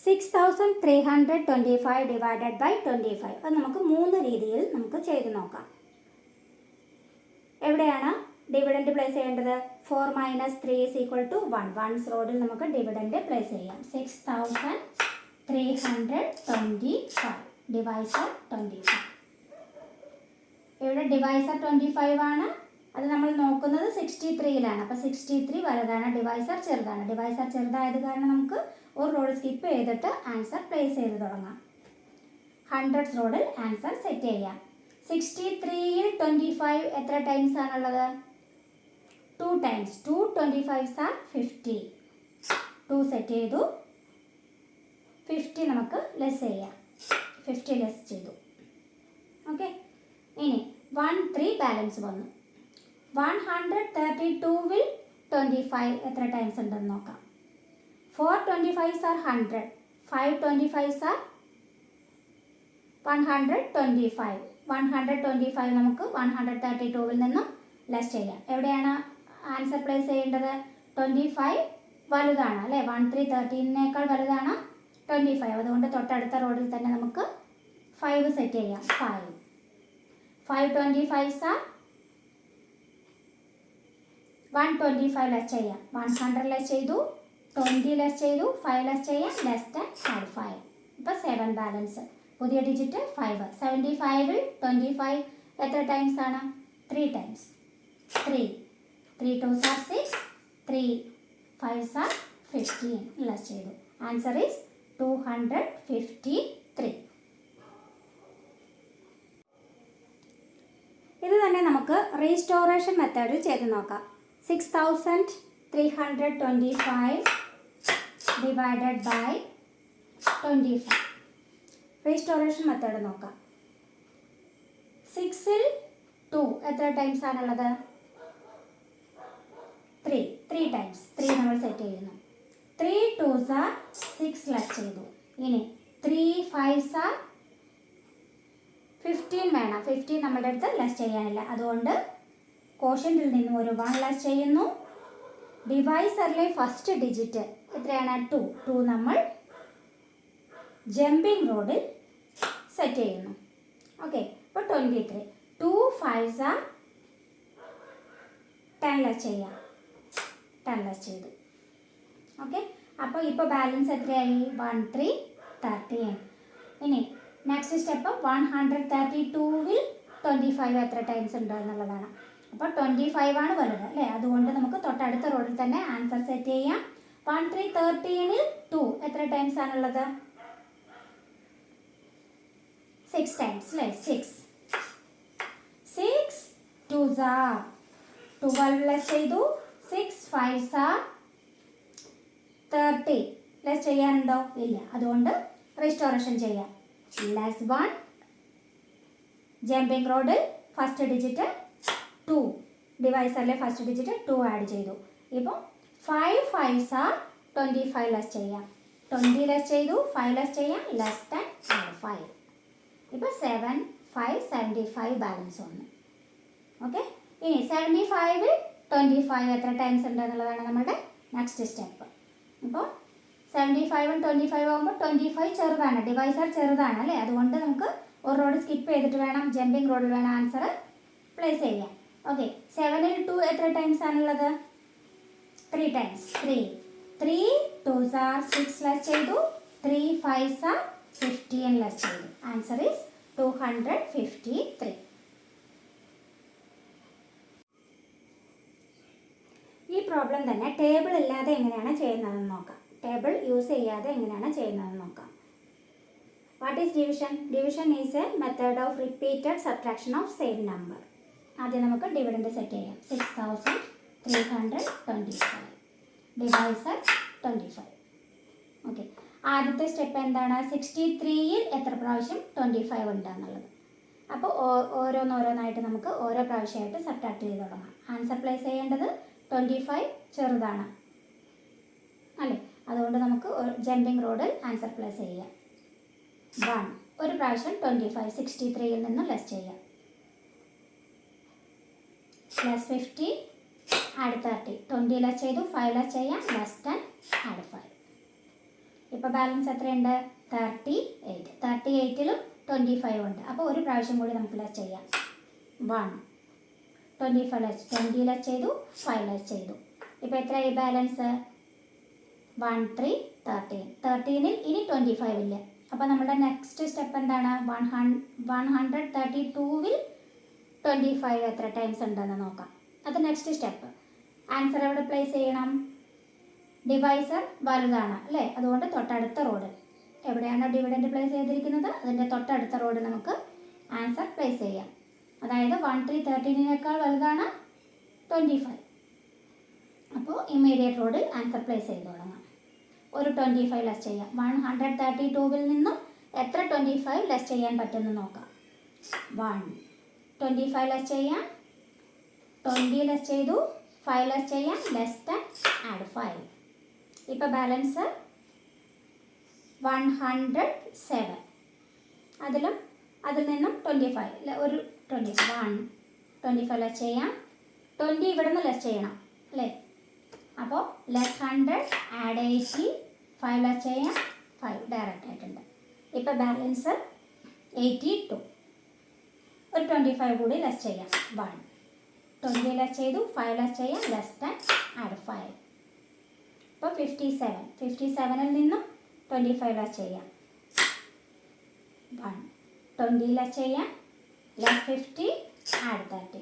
6325 divided by 25. അത് നമുക്ക് 3 രീതിയിൽ നമുക്ക് ചെയ്ത് നോക്കാം. എവിടെയാണ് ഡിവിഡൻഡ് പ്ലേസ് ചെയ്യേണ്ടത്? 4 - 3 = 1. വൺസ് റോഡിൽ നമുക്ക് ഡിവിഡൻഡ് പ്ലേസ് ചെയ്യാം. 6325 ഡിവൈസർ 25. ഇവിടെ ഡിവൈസർ 25 ആണ്. അത് നമ്മൾ നോക്കുന്നത് 63-ലാണ്. അപ്പോൾ 63 വലുതാണ്, ഡിവൈസർ ചെറുതാണ്. ഡിവൈസർ ചെറുതായത് കാരണം നമുക്ക് ഒരു റോഡ് സ്കിപ്പ് ചെയ്തിട്ട് ആൻസർ പ്ലേസ് ചെയ്ത് തുടങ്ങാം. 100th റോഡിൽ ആൻസർ സെറ്റ് ചെയ്യാം. 63-ൽ 25 എത്ര ടൈംസ് ആണുള്ളത്? 2 ടൈംസ്. 2 25s are 50. 2 സെറ്റ് ചെയ്തു. 50 നമുക്ക് ലെസ് ചെയ്യാം. 50 ലെസ് ചെയ്തു. ഓക്കെ. ഇനി 1 3 ബാലൻസ് വന്നു. 132-ൽ 25 എത്ര ടൈംസ് ഉണ്ടെന്ന് നോക്കാം. 4 25s are 100. 5 25s are 125. 125 നമുക്ക് 132-ൽ നിന്നും ലെസ് ചെയ്യാം. എവിടെയാണ് ആൻസർ പ്ലേസ് ചെയ്യേണ്ടത്? 25 വലുതാണ് അല്ലേ? 13 വലുതാണ് 25. അതുകൊണ്ട് തൊട്ടടുത്ത റോഡിൽ തന്നെ നമുക്ക് 5 സെറ്റ് ചെയ്യാം. 5 25s are 125 ലെസ് ചെയ്യാം. 100 ലെസ് ചെയ്തു, 20 ലെസ് ചെയ്തു, 5 ലെസ് ചെയ്യാം. Less than 5. ഇപ്പോൾ 7 ബാലൻസ്. പുതിയ ഡിജിറ്റ് 5. 75-ൽ 25 എത്ര ടൈംസ് ആണ്? 3 times. 3 2s are 6. 3 5s are 15. Less ചെയ്തു. Answer is 253. ഇത് തന്നെ നമുക്ക് റീസ്റ്റോറേഷൻ മെത്തേഡിൽ ചെയ്ത് നോക്കാം. 6325 ഡിവൈഡഡ് ബൈ 25. റീസ്റ്റോറേഷൻ മെത്തേഡ് നോക്കാം. 6-ൽ 2 എത്ര ടൈംസ് ആണുള്ളത്? 3 ടൈംസ്. 3 നമ്മൾ സെറ്റ് ചെയ്യുന്നു. 3 2s are 6 ലെസ് ചെയ്തു. ഇനി 3 5s are 15 വേണം. 15 നമ്മുടെ അടുത്ത് ലെസ് ചെയ്യാനില്ല. അതുകൊണ്ട് കോഷ്യന്റിൽ നിന്ന് ഒരു 1 ലെസ് ചെയ്യുന്നു. ഡിവൈസറിലെ ഫസ്റ്റ് ഡിജിറ്റ് എത്രയാണ്? 2 നമ്മൾ ജമ്പിംഗ് റോഡിൽ സെറ്റ് ചെയ്യുന്നു. ഓക്കെ. അപ്പോൾ 23. 2 5s are 10 ലെസ് ചെയ്യാം. 10 ലെസ് ചെയ്തു. ഓക്കെ. അപ്പോൾ ഇപ്പോൾ ബാലൻസ് എത്രയായി? 1 3 13. ഇനി നെക്സ്റ്റ് സ്റ്റെപ്പ് 132-ൽ 25 എത്ര ടൈംസ് ഉണ്ട് എന്നുള്ളതാണ്. അപ്പോൾ 25 ആണ് വലുത് അല്ലേ? അതുകൊണ്ട് നമുക്ക് തൊട്ടടുത്ത റോഡിൽ തന്നെ ആൻസർ സെറ്റ് ചെയ്യാം. 1 3 13-ൽ 2 എത്ര ടൈംസ് ആണുള്ളത്? 6 ടൈംസ് അല്ലേ? 6 2s are 12 ലെസ് ചെയ്തു. 6 5s are 30. ലെസ് ചെയ്യാനുണ്ടോ? ഇല്ല. അതുകൊണ്ട് റീസ്റ്റോറേഷൻ ചെയ്യാം. ലെസ് 1. ജമ്പിംഗ് റോഡിൽ ഫസ്റ്റ് ഡിജിറ്റ് 2. ഡിവൈസറിലെ ഫസ്റ്റ് ഡിജിറ്റ് 2 ആഡ് ചെയ്തു. ഇപ്പോൾ 5 5s are 25 ലെസ് ചെയ്യാം. 20 ലെസ് ചെയ്തു. 5 ലെസ് ചെയ്യാം. Less than 5. ഇപ്പോൾ 7 5 75 ബാലൻസ് വന്നു. ഓക്കെ. ഇനി 75-ൽ 25 എത്ര ടൈംസ് ഉണ്ട് എന്നുള്ളതാണ് നമ്മുടെ നെക്സ്റ്റ് സ്റ്റെപ്പ്. ഇപ്പോൾ 75-ഉം 25 ആകുമ്പോൾ 25 ചെറുതാണ്, ഡിവൈസർ ചെറുതാണ് അല്ലേ? അതുകൊണ്ട് നമുക്ക് ഒരു റോഡ് സ്കിപ്പ് ചെയ്തിട്ട് വേണം, ജമ്പിംഗ് റോഡിൽ വേണം ആൻസർ പ്ലേസ് ചെയ്യാം. ഓക്കെ. 7-ൽ 2 എത്ര ടൈംസ് ആണുള്ളത്? 3 ടൈംസ്. 3 2s are 6 ലെസ് ചെയ്തു. 3 5s are 15 ലെസ് ചെയ്തു. Answer is 253. ഈ പ്രോബ്ലം തന്നെ ടേബിൾ ഇല്ലാതെ എങ്ങനെയാണ് ചെയ്യുന്നതെന്ന് നോക്കാം. ടേബിൾ യൂസ് ചെയ്യാതെ എങ്ങനെയാണ് ചെയ്യുന്നതെന്ന് നോക്കാം. What is division? Division is A method of repeated subtraction of same number. ആദ്യം നമുക്ക് ഡിവിഡൻഡ് സെറ്റ് ചെയ്യാം. 6325 ഡിവൈസർ 25. ഓക്കെ. ആദ്യത്തെ സ്റ്റെപ്പ് എന്താണ്? 63-ൽ എത്ര പ്രാവശ്യം 25 ഉണ്ട് എന്നുള്ളത്. അപ്പോൾ ഓരോന്നോരോന്നായിട്ട് നമുക്ക് ഓരോ പ്രാവശ്യമായിട്ട് സബ്ട്രാക്ട് ചെയ്ത് തുടങ്ങാം. ആൻസർ പ്ലേസ് ചെയ്യേണ്ടത് 25 ചെറുതാണ് അല്ലേ? അതുകൊണ്ട് നമുക്ക് ജമ്പിംഗ് റോഡിൽ ആൻസർ പ്ലേസ് ചെയ്യാം. 1 ഒരു പ്രാവശ്യം 25 63-ൽ നിന്ന് ലെസ് ചെയ്യാം. Plus 50 add 30. 20 ലെസ് ചെയ്തു. 5 ലെസ് ചെയ്യാം. Less than add 5. ഇപ്പോൾ ബാലൻസ് എത്രയുണ്ട്? 38. 38ലും 25 ഉണ്ട്. അപ്പോൾ ഒരു പ്രാവശ്യം കൂടി നമുക്ക് ലെസ് ചെയ്യാം. 1 25 ലെസ് 20 ലെസ് ചെയ്തു, 5 ലെസ് ചെയ്തു. ഇപ്പോൾ എത്രയായി ബാലൻസ്? 1 3 13. 13ൽ ഇനി 25 ഇല്ല. അപ്പോൾ നമ്മുടെ നെക്സ്റ്റ് സ്റ്റെപ്പ് എന്താണ്? 132വിൽ 25 എത്ര ടൈംസ് ഉണ്ടെന്ന് നോക്കാം. അത് നെക്സ്റ്റ് സ്റ്റെപ്പ്. ആൻസർ എവിടെ പ്ലേസ് ചെയ്യണം? ഡിവൈസർ വലുതാണ് അല്ലേ, അതുകൊണ്ട് തൊട്ടടുത്ത റോഡ് എവിടെയാണോ ഡിവിഡൻറ്റ് പ്ലേസ് ചെയ്തിരിക്കുന്നത് അതിൻ്റെ തൊട്ടടുത്ത റോഡ് നമുക്ക് ആൻസർ പ്ലേസ് ചെയ്യാം. അതായത് 1 3 13നേക്കാൾ വലുതാണ് 25. അപ്പോൾ ഇമ്മീഡിയറ്റ് റോഡിൽ ആൻസർ പ്ലേസ് ചെയ്ത് തുടങ്ങാം. ഒരു 25 ലെസ് ചെയ്യാം. 132വിൽ നിന്നും എത്ര 25 ലെസ് ചെയ്യാൻ പറ്റുമെന്ന് നോക്കാം. 1 25 ലെസ് ചെയ്യാം, 20 ലെസ് ചെയ്തു, 5 ലെസ് ചെയ്യാം, ലെസ് ദാൻ ആഡ് 5. ഇപ്പോൾ ബാലൻസ് 107. അതിൽ നിന്നും 25 ഒരു 25 ലെസ് ചെയ്യാം. 20 ഇവിടെ നിന്ന് ലെസ് ചെയ്യണം അല്ലേ, അപ്പോൾ ലെസ് 100 ആഡ് 80, 5 ലെസ് ചെയ്യാം, 5 ഡയറക്റ്റ് ആയിട്ടുണ്ട്. ഇപ്പോൾ ബാലൻസ് 82. ഒരു 25 കൂടി ലെസ് ചെയ്യാം. 1 20 ലെസ് ചെയ്തു, 5 ലെസ് ചെയ്യാം, ലെസ് ദാൻ ആഡ് 5. ഇപ്പോൾ 57. 57ൽ നിന്നും 25 ലെസ് ചെയ്യാം. 1 20 ലെസ് ചെയ്യാം, ലെസ് 50 ആഡ് 30.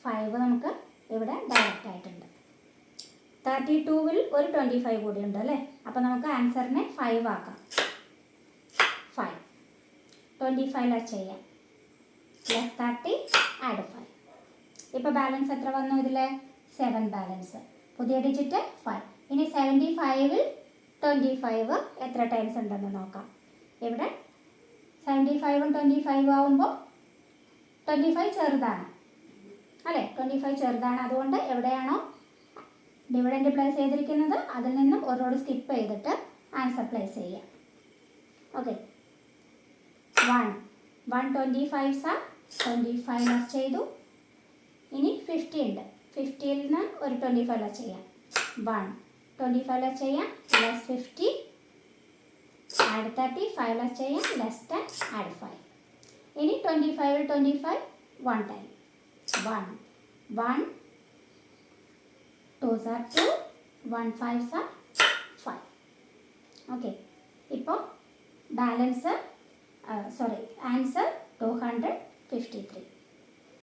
5 നമുക്ക് ഇവിടെ ഡയറക്റ്റ് ആയിട്ടുണ്ട്. 32വിൽ ഒരു 25 കൂടി ഉണ്ട് അല്ലേ, അപ്പോൾ നമുക്ക് ആൻസറിനെ 5 ആക്കാം. 5 25 ലെസ് ചെയ്യാം, ലെസ് 30 ആഡ് 5. ഇപ്പോൾ ബാലൻസ് എത്ര വന്നു? ഇതിൽ 7 ബാലൻസ്. പുതിയ ഡിജിറ്റ് 5. ഇനി 75ൽ 25 എത്ര ടൈംസ് ഉണ്ടെന്ന് നോക്കാം. ഇവിടെ 75ഉം 25 ആവുമ്പോൾ 25 ചെറുതാണ് അല്ലേ, 25 ചെറുതാണ്. അതുകൊണ്ട് എവിടെയാണോ ഡിവിഡൻറ്റ് പ്ലേസ് ചെയ്തിരിക്കുന്നത് അതിൽ നിന്നും ഒരു റോഡ് സ്കിപ്പ് ചെയ്തിട്ട് ആൻസർ പ്ലേസ് ചെയ്യാം. ഓക്കെ, 125 ലെസ് ചെയ്തു. ഇനി 50 ഉണ്ട്. 50ൽ നിന്ന് ഒരു 25 ലെസ് ചെയ്യാം. 25 ലെസ് ചെയ്യാം, ലെസ് 50 ആഡ് 30, 5 ലെസ് ചെയ്യാം, ലെസ് 10 ആഡ് 5. ഇനി 25ൽ 25 1 time. 1 2s are 2, 1 5s are 5. Okay, ഇപ്പോൾ ബാലൻസ് ആൻസർ 253.